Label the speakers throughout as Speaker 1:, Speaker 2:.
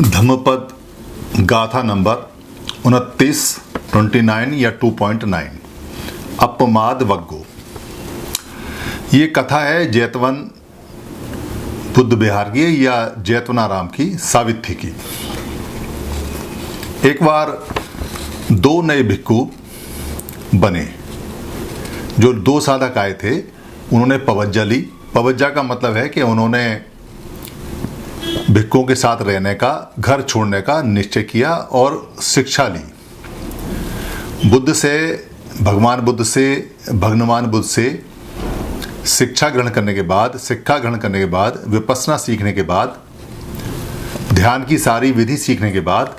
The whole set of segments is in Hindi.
Speaker 1: धम्मपद गाथा नंबर 29 या 2.9 अपमाद वग्गो। ये कथा है जैतवन बुद्ध विहार की या जैतवनाराम की सावित्री की। एक बार दो नए भिक्खु बने। जो दो साधक आए थे उन्होंने पवज्जा ली। पवज्जा का मतलब है कि उन्होंने भिक्खुओं के साथ रहने का, घर छोड़ने का निश्चय किया और शिक्षा ली। भगवान बुद्ध से शिक्षा ग्रहण करने के बाद विपश्यना सीखने के बाद, ध्यान की सारी विधि सीखने के बाद,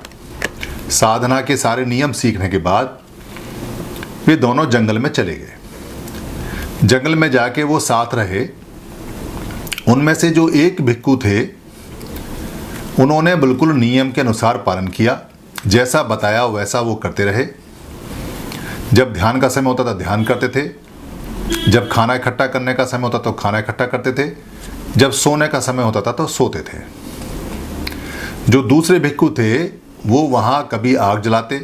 Speaker 1: साधना के सारे नियम सीखने के बाद वे दोनों जंगल में चले गए। जंगल में जाके वो साथ रहे। उनमें से जो एक भिक्खु थे उन्होंने बिल्कुल नियम के अनुसार पालन किया। जैसा बताया वैसा वो करते रहे। जब ध्यान का समय होता था ध्यान करते थे, जब खाना इकट्ठा करने का समय होता तो खाना इकट्ठा करते थे, जब सोने का समय होता था तो सोते थे। जो दूसरे भिक्खु थे वो वहाँ कभी आग जलाते,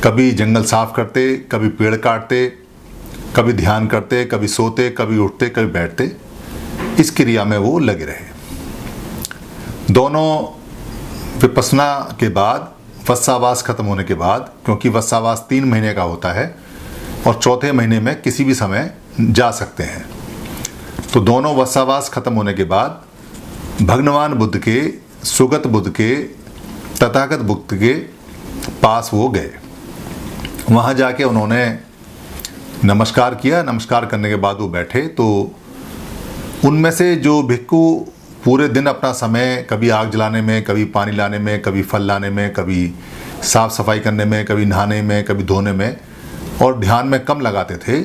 Speaker 1: कभी जंगल साफ करते, कभी पेड़ काटते, कभी ध्यान करते, कभी सोते, कभी उठते, कभी बैठते। इस क्रिया में वो लगे रहे। दोनों विपश्यना के बाद, वत्सावास खत्म होने के बाद, क्योंकि वत्सावास 3 महीने का होता है और चौथे महीने में किसी भी समय जा सकते हैं, तो दोनों वत्सावास खत्म होने के बाद भगवान बुद्ध के, सुगत बुद्ध के, तथागत बुद्ध के पास वो गए। वहाँ जाके उन्होंने नमस्कार किया। नमस्कार करने के बाद वो बैठे। तो उनमें से जो भिक्खु पूरे दिन अपना समय कभी आग जलाने में, कभी पानी लाने में, कभी फल लाने में, कभी साफ सफाई करने में, कभी नहाने में, कभी धोने में और ध्यान में कम लगाते थे,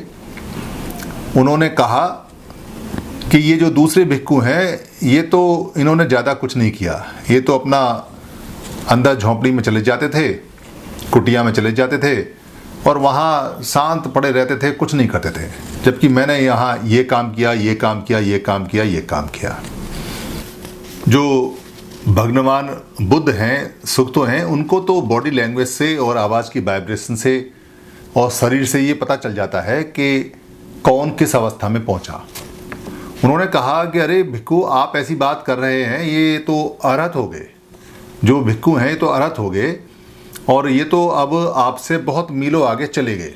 Speaker 1: उन्होंने कहा कि ये जो दूसरे भिक्खु हैं ये तो इन्होंने ज़्यादा कुछ नहीं किया। ये तो अपना अंदर झोंपड़ी में चले जाते थे, कुटिया में चले जाते थे और वहाँ शांत पड़े रहते थे, कुछ नहीं करते थे। जबकि मैंने यहाँ ये काम किया, ये काम किया, ये काम किया, ये काम किया। जो भगवान बुद्ध हैं, सुखतो हैं, उनको तो बॉडी लैंग्वेज से और आवाज़ की वाइब्रेशन से और शरीर से ये पता चल जाता है कि कौन किस अवस्था में पहुंचा। उन्होंने कहा कि अरे भिक्खु, आप ऐसी बात कर रहे हैं, ये तो अरहत हो गए। जो भिक्खु हैं ये तो अरहत हो गए और ये तो अब आपसे बहुत मीलों आगे चले गए।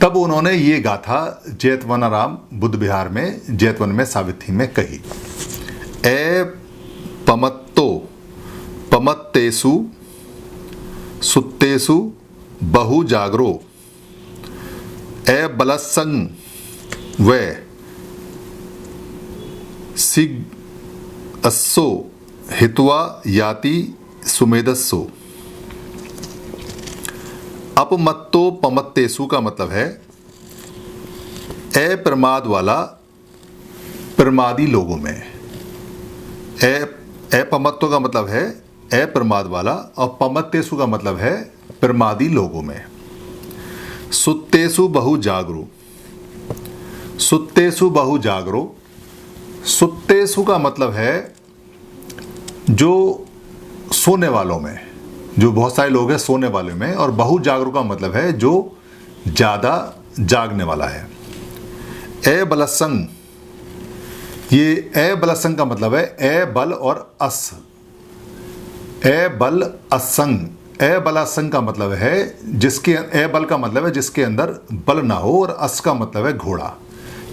Speaker 1: तब उन्होंने ये गाथा जैतवनाराम बुद्ध विहार में, जैतवन में सावित्री में कही। ए पमत्तो पमत्तेसु सुत्तेसु बहु जागरो ए बलसंग वे सिग अस्सो हित्वा याति सुमेधस्सो। अपमत्तो पमत्तेसु का मतलब है ए प्रमाद वाला प्रमादी लोगों में। पमत्तो का मतलब है ए प्रमाद वाला और पमत्तेसु का मतलब है प्रमादी लोगों में। सुत्तेसु बहु जागरो, सुत्तेसु बहु जागरो। सुत्तेसु का मतलब है जो सोने वालों में, जो बहुत सारे लोग हैं सोने वाले में, और बहु जागरो का मतलब है जो ज़्यादा जागने वाला है। ए बलसंग, ये ए बलसंग का मतलब है ए बल और अस। ए बल असंग। ए बलसंग का मतलब है जिसके, ए बल का मतलब है जिसके अंदर बल ना हो, और अस का मतलब है घोड़ा,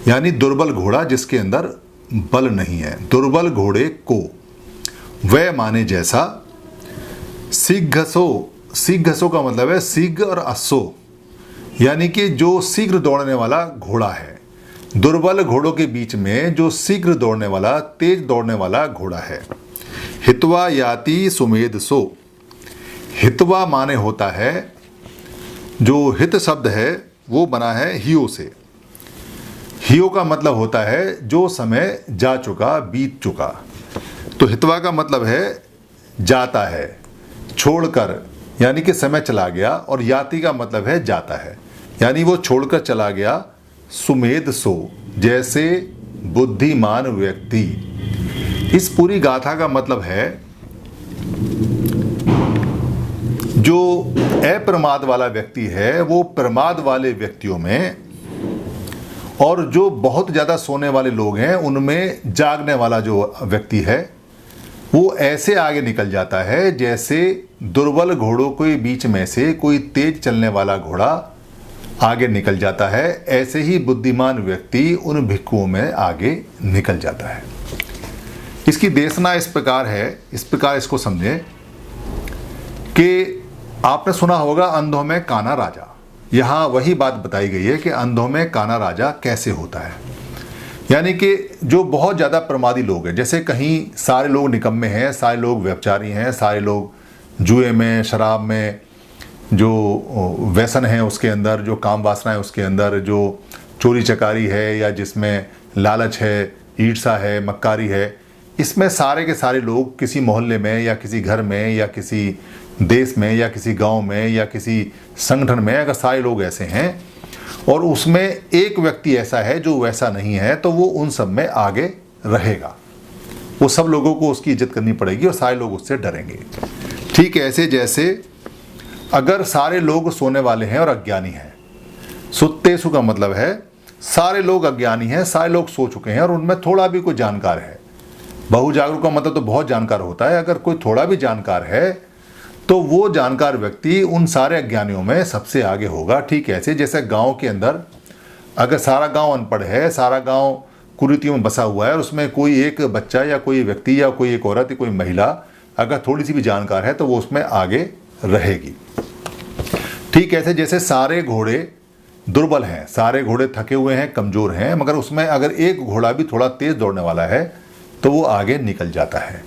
Speaker 1: यानी दुर्बल घोड़ा जिसके अंदर बल नहीं है। दुर्बल घोड़े को वह माने जैसा। शीघ्रसो, शीघ्रसो का मतलब है शीघ्र और अस्सो, यानी कि जो शीघ्र दौड़ने वाला घोड़ा है। दुर्बल घोड़ों के बीच में जो शीघ्र दौड़ने वाला, तेज दौड़ने वाला घोड़ा है। हित्वा याति सुमेध सो। हित्वा माने होता है, जो हित शब्द है वो बना है हियो से। हियो का मतलब होता है जो समय जा चुका, बीत चुका। तो हित्वा का मतलब है जाता है, छोड़कर, यानी कि समय चला गया। और याति का मतलब है जाता है, यानी वो छोड़कर चला गया। सुमेध सो, जैसे बुद्धिमान व्यक्ति। इस पूरी गाथा का मतलब है जो अप्रमाद वाला व्यक्ति है वो प्रमाद वाले व्यक्तियों में, और जो बहुत ज़्यादा सोने वाले लोग हैं उनमें जागने वाला जो व्यक्ति है वो ऐसे आगे निकल जाता है जैसे दुर्बल घोड़ों के बीच में से कोई तेज चलने वाला घोड़ा आगे निकल जाता है। ऐसे ही बुद्धिमान व्यक्ति उन भिक्षुओं में आगे निकल जाता है। इसकी देशना इस प्रकार है, इस प्रकार इसको समझें कि आपने सुना होगा अंधों में काना राजा। यहाँ वही बात बताई गई है कि अंधों में काना राजा कैसे होता है। यानी कि जो बहुत ज़्यादा प्रमादी लोग हैं, जैसे कहीं सारे लोग निकम्मे हैं, सारे लोग व्यभिचारी हैं, सारे लोग जुए में, शराब में, जो व्यसन है उसके अंदर, जो काम वासना है उसके अंदर, जो चोरी चकारी है या जिसमें लालच है, ईर्ष्या है, मक्कारी है, इसमें सारे के सारे लोग किसी मोहल्ले में या किसी घर में या किसी देश में या किसी गांव में या किसी संगठन में अगर सारे लोग ऐसे हैं और उसमें एक व्यक्ति ऐसा है जो वैसा नहीं है, तो वो उन सब में आगे रहेगा। वो सब लोगों को उसकी इज्जत करनी पड़ेगी और सारे लोग उससे डरेंगे। ठीक ऐसे जैसे अगर सारे लोग सोने वाले हैं और अज्ञानी हैं, सुत्तेसु का मतलब है सारे लोग अज्ञानी हैं, सारे लोग सो चुके हैं और उनमें थोड़ा भी कोई जानकार है। बहुजागरूक का मतलब तो बहुत जानकार होता है। अगर कोई थोड़ा भी जानकार है तो वो जानकार व्यक्ति उन सारे अज्ञानियों में सबसे आगे होगा। ठीक ऐसे जैसे गांव के अंदर अगर सारा गांव अनपढ़ है, सारा गांव कुरीतियों में बसा हुआ है और उसमें कोई एक बच्चा या कोई व्यक्ति या कोई एक औरत या कोई महिला अगर थोड़ी सी भी जानकार है तो वो उसमें आगे रहेगी। ठीक ऐसे जैसे सारे घोड़े दुर्बल हैं, सारे घोड़े थके हुए हैं, कमज़ोर हैं, मगर उसमें अगर एक घोड़ा भी थोड़ा तेज़ दौड़ने वाला है तो वो आगे निकल जाता है।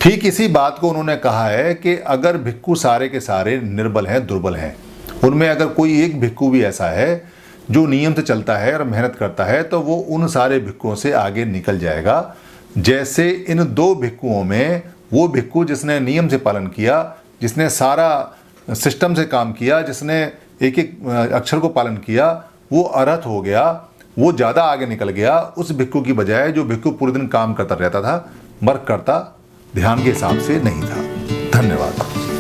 Speaker 1: ठीक इसी बात को उन्होंने कहा है कि अगर भिक्षु सारे के सारे निर्बल हैं, दुर्बल हैं, उनमें अगर कोई एक भिक्षु भी ऐसा है जो नियम से चलता है और मेहनत करता है तो वो उन सारे भिक्षुओं से आगे निकल जाएगा। जैसे इन दो भिक्षुओं में वो भिक्षु जिसने नियम से पालन किया, जिसने सारा सिस्टम से काम किया, जिसने एक एक अक्षर को पालन किया, वो अरहत हो गया, वो ज़्यादा आगे निकल गया उस भिक्षु की बजाय जो भिक्षु पूरे दिन काम करता रहता था, वर्क करता ध्यान के हिसाब से नहीं था। धन्यवाद।